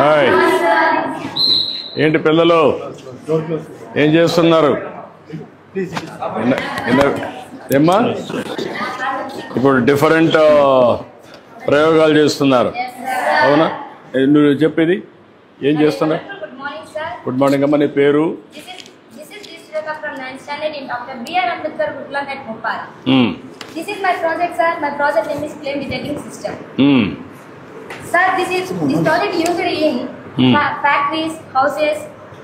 Hi, ఏంటి పిల్లలు ఏం చేస్తున్నారు? ఏమ్మా ఇప్పుడు డిఫరెంట్ ప్రయోగాలు చేస్తున్నారు, అవునా? నువ్వు చెప్పేది ఏం చేస్తున్నావు? గుడ్ మార్నింగ్ అమ్మా, నీ పేరు? From 9th standard in Dr. B.R. Ambedkar Gurukula at Bhopal. This is my project, sir. My project name is flame detecting system. Sir, this project used in factories, houses,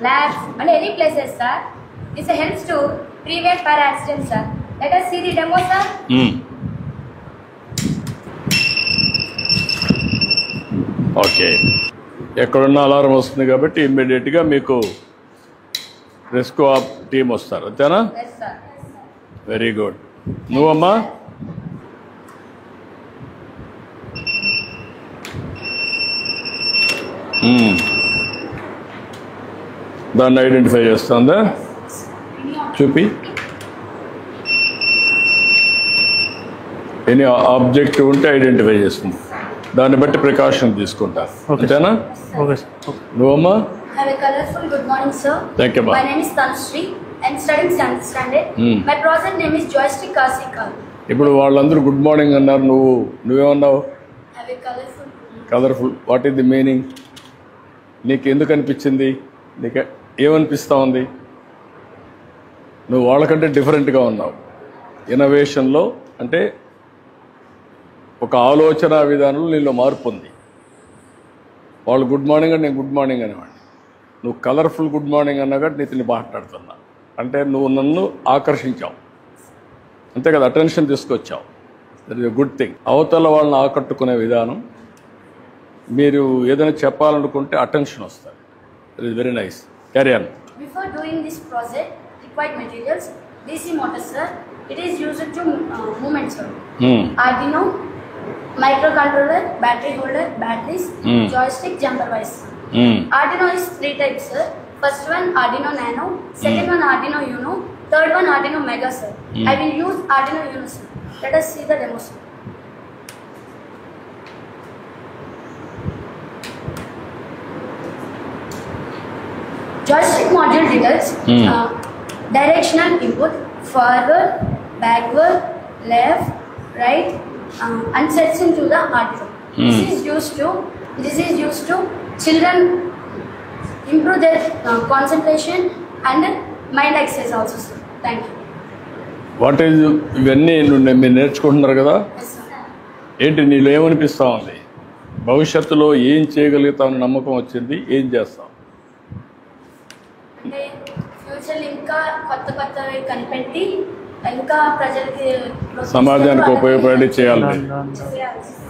labs, and any places, sir. This helps to prevent fire accidents, sir. Let us see the demo, sir. Okay, ఎక్కడున్న alarm వస్తుంది కాబట్టి ఇమ్మీడియట్గా మీకు rescue team వస్తారు, అంతేనా? Yes, sir. Very good. నువ్వమ్మా? దాన్ని identify చేస్తుందా? చూపి. ఎనీ ఆబ్జెక్ట్ ఉంటే ఐడెంటిఫై చేస్తుంది, దాన్ని బట్టి ప్రికాషన్ తీసుకుంటారు, అంతేనా? నువ్వమ్మా? Have a colorful good morning, sir. Thank you, ma'am. My name is Tanushree. I'm studying 7th standard. My project name is Joystick Kasika. ఇప్పుడు వాళ్ళందరూ గుడ్ మార్నింగ్ అన్నారు, నువ్వేమన్నావు? Have a colorful. Colourful. What is the meaning? నీకు ఎందుకు అనిపించింది? నీకు ఏమనిపిస్తూ ఉంది? నువ్వు వాళ్ళకంటే డిఫరెంట్గా ఉన్నావు. ఇన్నోవేషన్లో అంటే ఒక ఆలోచన విధానంలో నీలో మార్పు ఉంది. వాళ్ళు గుడ్ మార్నింగ్ అని నేను గుడ్ మార్నింగ్ అనేవాడిని, నువ్వు కలర్ఫుల్ గుడ్ మార్నింగ్ అన్నా కాబట్టి నీతిని మాట్లాడుతున్నా, అంటే నువ్వు నన్ను ఆకర్షించావు, అంతే కదా, అటెన్షన్ తీసుకొచ్చావు. That is a good thing. అవతల వాళ్ళని ఆకట్టుకునే విధానం, మీరు ఏదైనా చెప్పాలనుకుంటే అటెన్షన్ వస్తుంది. That is very nice. Carry on. Before doing this project, required materials: DC motor, sir. It is used to movement, sir. Arduino, microcontroller, battery holder, batteries, joystick, jumper wires. Arduino is 3 types, sir. First one Arduino Nano, second one Arduino Uno, third one Arduino Mega, sir. I will use Arduino Uno, sir. Let us see the demo, sir. Joystick module detects directional input, forward, backward, left, right, and sets into the Arduino. This is used to children improve their concentration and mind exercise also, sir. Thank you. What is ఇవన్నీ మీరు నేర్చుకుంటున్నారు కదా, Yes, sir. ఏంటి నీళ్ళు ఏమనిపిస్తూ ఉంది? భవిష్యత్తులో ఏం చేయగలుగుతామని నమ్మకం వచ్చింది, ఏం చేస్తాం? అంటే ఫ్యూచర్ ఇంకా కొత్తవి కనిపెట్టి ఇంకా ప్రజలకి సమాజానికి ఉపయోగపడి చేయాలి.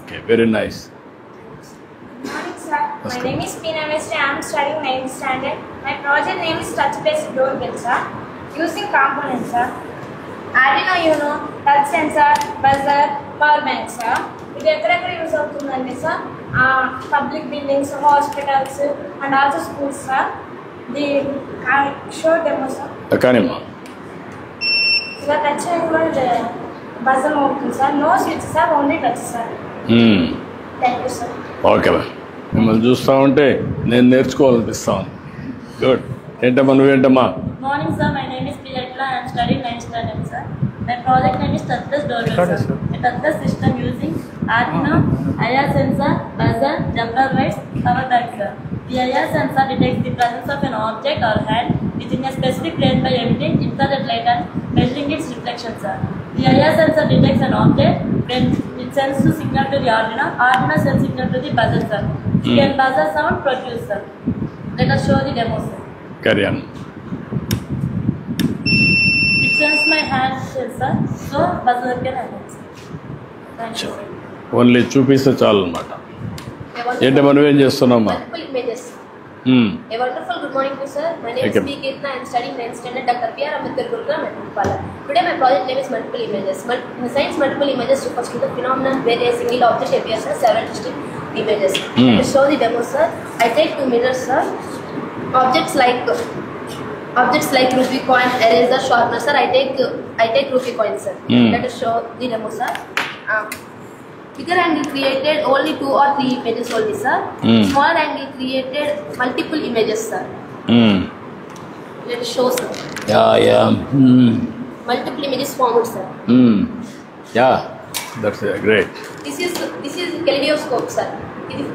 Okay, very nice. Good morning, sir. My name is Pina Mistry. I am studying 9th standard. My project name is touch-based doorbell, sir. Using components, sir. Arduino Uno, touch sensor, buzzer, power bank, sir. ఇది ఎక్కడెక్కడ use అవుతుందండి sir? Public buildings, hospitals and also schools, sir. The show demo, sir. కానీమ్మా, ఇలా touch చేయకుండా buzzer అవుతుంది, sir. No switch, sir. Only touch, sir. Thank you, sir. Okay, మిమ్మల్ని చూస్తూ ఉంటే నేను నేర్చుకోవాలనిపిస్తాను. గుడ్. ఏంటమ్మా, నువ్వేంటమ్మా? Morning, sir. My name is Priyatla. I am studying 9th standard, sir. My project name is touchless doorbell, sir. A touchless system using Arduino, IR sensor, buzzer, jumper wires, power bank, sir. The IR sensor detects the presence of an object or hand within a specific plane by emitting infrared light and measuring its reflection, sir. The IR sensor detects an object when it sends the signal to the Arduino. Arduino sends signal to the buzzer, sir. Can buzzer sound produce, sir? Let us show the demo, sir. Carry on. It sends my hand sensor, so buzzer can happen, sir. Thank you, sir. Only చూపిస్తే చాలు అనమాట. ఏంటమ్మా, నువ్వేం చేస్తున్నామ్మా? Multiple images. A wonderful good morning to sir. My name is Okay. P. Kirtana. I am studying 9th standard Dr. B.R. Ambedkar Gurukula at Bhopal. Today my project name is multiple images. In science, multiple images refers to the phenomenon where a single object appears as several distinct images. To show the demo, sir, I take 2 mirrors, sir. Objects like rupee coin, eraser, sharpener, sir. I take rupee coin, sir. Let us show the demo, sir. Bigger angle created only 2 or 3 images only, sir. Smaller angle created multiple images, sir. Let's show, sir. Yeah. Multiple images formed, sir. Yeah, that's great. This is kaleidoscope, sir.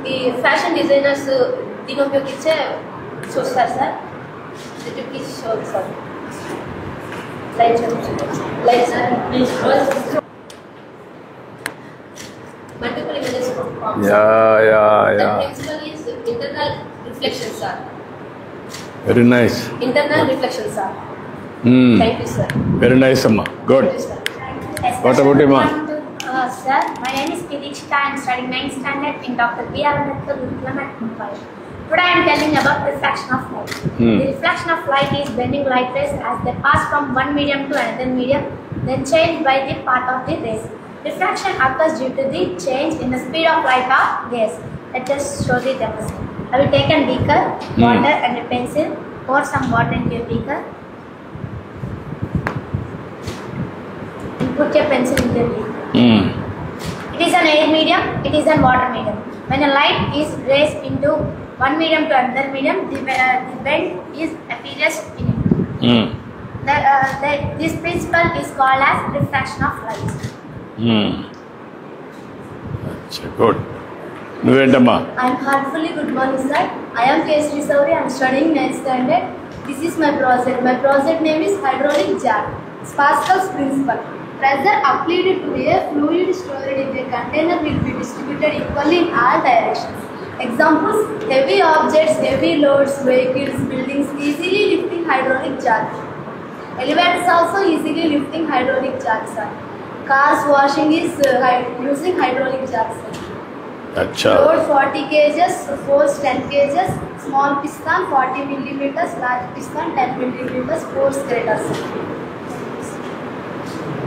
The fashion designers దీని ఉపయోగించే చూస్తారు sir. చూపించారు sir. Light sir. Multiple images formed. Yeah. The principle is internal reflection, sir. Very nice. Internal reflection, sir. Thank you, sir. Very nice, Amma. Good. Thank you, sir. What about you, Ma? Sir, my name is Kirishka. I am studying 9th standard in Dr. B.R. Ambedkar Curriculum at Mumbai. Today I am telling about refraction of light. The reflection of light is bending light rays as they pass from one medium to another medium, then change by the path of the rays. Refraction occurs due to the change in the speed of light of rays. Let us show the demonstration. I will take a beaker, water and a pencil, pour some water into a beaker. Put your pencil in the beaker. It is an air medium, it is a water medium. When a light is raised into one medium to another medium, the bend appears in it. This principle is called as refraction of light. Good. Nuventamma. I am heartfully good morning, sir. I am K.S. Sauri. I am studying 9th standard. This is my project. My project name is hydraulic jar. Pascal's principle. Pressure applied to a fluid stored in a container will be distributed equally in all directions. Examples: heavy objects, heavy loads, vehicles, buildings easily lifting hydraulic charge. Elevators also easily lifting hydraulic charge, sir. Cars washing is using hydraulic charge, sir. Acha. Load 40 kgs, force 10 kgs, small piston 40 millimeters, large piston 10 millimeters, force greater, sir.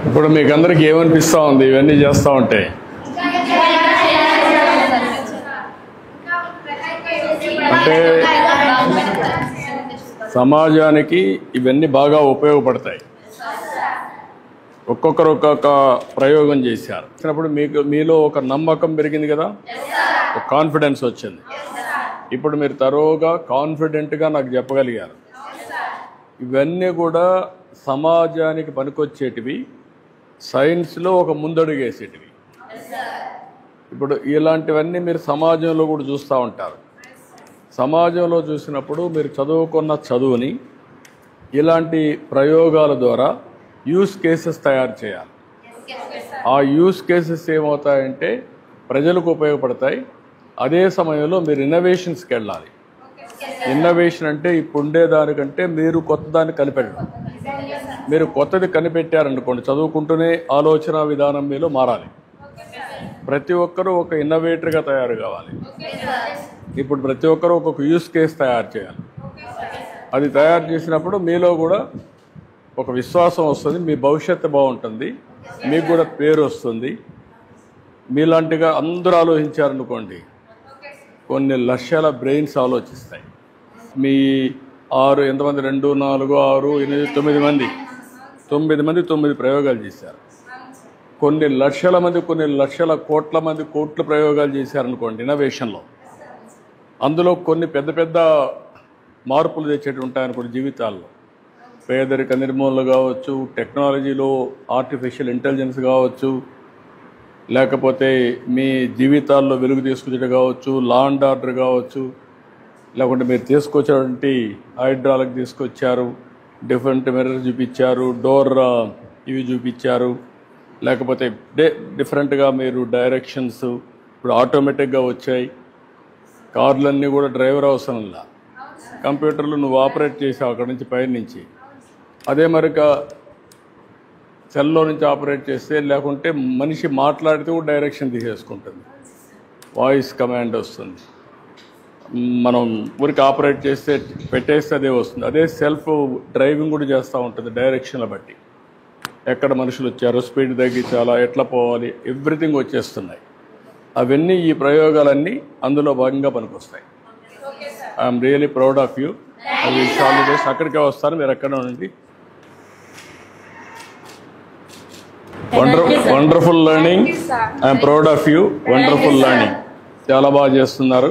ఇప్పుడు మీకు అందరికి ఏమనిపిస్తూ ఉంది ఇవన్నీ చేస్తూ ఉంటే? అంటే సమాజానికి ఇవన్నీ బాగా ఉపయోగపడతాయి. ఒక్కొక్కరు ఒక్కొక్క ప్రయోగం చేశారు. వచ్చినప్పుడు మీలో ఒక నమ్మకం పెరిగింది కదా, ఒక కాన్ఫిడెన్స్ వచ్చింది. ఇప్పుడు మీరు తరోగా కాన్ఫిడెంట్గా నాకు చెప్పగలిగారు. ఇవన్నీ కూడా సమాజానికి పనికొచ్చేటివి, సైన్స్లో ఒక ముందడుగేసేటివి. ఇప్పుడు ఇలాంటివన్నీ మీరు సమాజంలో కూడా చూస్తూ ఉంటారు. సమాజంలో చూసినప్పుడు మీరు చదువుకున్న చదువుని ఇలాంటి ప్రయోగాల ద్వారా యూస్ కేసెస్ తయారు చేయాలి. ఆ యూస్ కేసెస్ ఏమవుతాయంటే ప్రజలకు ఉపయోగపడతాయి. అదే సమయంలో మీరు ఇన్నోవేషన్స్కి వెళ్ళాలి. ఇన్నోవేషన్ అంటే ఇప్పుడు ఉండేదానికంటే మీరు కొత్త దాన్ని కనిపెట్టడం. మీరు కొత్తది కనిపెట్టారనుకోండి, చదువుకుంటూనే ఆలోచన విధానం మీలో మారాలి. ప్రతి ఒక్కరూ ఒక ఇన్నోవేటర్గా తయారు కావాలి. ఇప్పుడు ప్రతి ఒక్కరూ ఒక్కొక్క యూస్ కేస్ తయారు చేయాలి. అది తయారు చేసినప్పుడు మీలో కూడా ఒక విశ్వాసం వస్తుంది, మీ భవిష్యత్తు బాగుంటుంది, మీకు కూడా పేరు వస్తుంది. మీలాంటిగా అందరూ ఆలోచించారనుకోండి, కొన్ని లక్షల బ్రెయిన్స్ ఆలోచిస్తాయి. మీ 6 ఎంతమంది 2, 4, 6, 8, 9 మంది 9 ప్రయోగాలు చేశారు. కొన్ని లక్షల మంది, కొన్ని లక్షల కోట్ల మంది కోట్ల ప్రయోగాలు చేశారనుకోండి ఇన్నోవేషన్లో. అందులో కొన్ని పెద్ద పెద్ద మార్పులు తెచ్చేటి ఉంటాయనుకోండి జీవితాల్లో. పేదరిక నిర్మూలన కావచ్చు, టెక్నాలజీలో ఆర్టిఫిషియల్ ఇంటెలిజెన్స్ కావచ్చు, లేకపోతే మీ జీవితాల్లో వెలుగు తీసుకొచ్చేది కావచ్చు, లా అండ్ ఆర్డర్ కావచ్చు, లేకుంటే మీరు తీసుకొచ్చేటువంటి హైడ్రాలిక్ తీసుకొచ్చారు, డిఫరెంట్ మిర్రర్ చూపించారు, డోర్ ఇవి చూపించారు, లేకపోతే డిఫరెంట్గా మీరు డైరెక్షన్స్ ఇప్పుడు ఆటోమేటిక్గా వచ్చాయి. కార్లన్నీ కూడా డ్రైవర్ అవసరంలా, కంప్యూటర్లు నువ్వు ఆపరేట్ చేసావు అక్కడి నుంచి పైనుంచి. అదే మరిక సెల్లో నుంచి ఆపరేట్ చేస్తే, లేకుంటే మనిషి మాట్లాడితే కూడా డైరెక్షన్ తీసేసుకుంటుంది, వాయిస్ కమాండ్ వస్తుంది. మనం ఊరికి ఆపరేట్ చేస్తే పెట్టేస్తే అదే వస్తుంది. అదే సెల్ఫ్ డ్రైవింగ్ కూడా చేస్తూ ఉంటుంది డైరెక్షన్ల బట్టి. ఎక్కడ మనుషులు వచ్చారో, స్పీడ్ తగ్గించాలా, ఎట్లా పోవాలి, ఎవ్రీథింగ్ వచ్చేస్తున్నాయి. అవన్నీ ఈ ప్రయోగాలన్నీ అందులో భాగంగా పనికొస్తాయి. I'm really proud of you. అది చాలా అక్కడికే వస్తారు, మీరు ఎక్కడ ఉండండి. Wonderful learning. I'm proud of you. Wonderful learning. చాలా బాగా చేస్తున్నారు.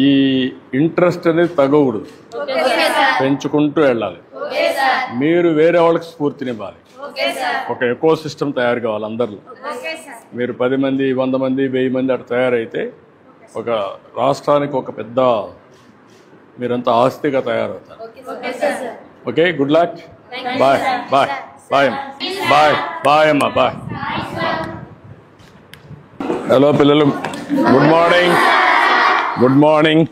ఈ ఇంట్రెస్ట్ అనేది తగ్గకూడదు, పెంచుకుంటూ వెళ్ళాలి. మీరు వేరే వాళ్ళకి స్ఫూర్తినివ్వాలి. ఒక ఎకో సిస్టమ్ తయారు కావాలి అందరిలో. మీరు 10 మంది 100 మంది 1000 మంది అట్లా తయారైతే ఒక రాష్ట్రానికి ఒక పెద్ద మీరంతా ఆస్తిగా తయారవుతారు. Okay, good luck. Bye bye bye bye bye అమ్మా బాయ్. హలో పిల్లలు, good morning. Good morning.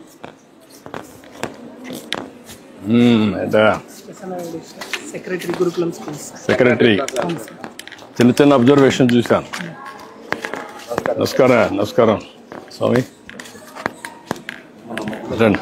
Secretary చిన్న చిన్న అబ్జర్వేషన్ చూశాను. నమస్కారం. నమస్కారం స్వామి. రండి.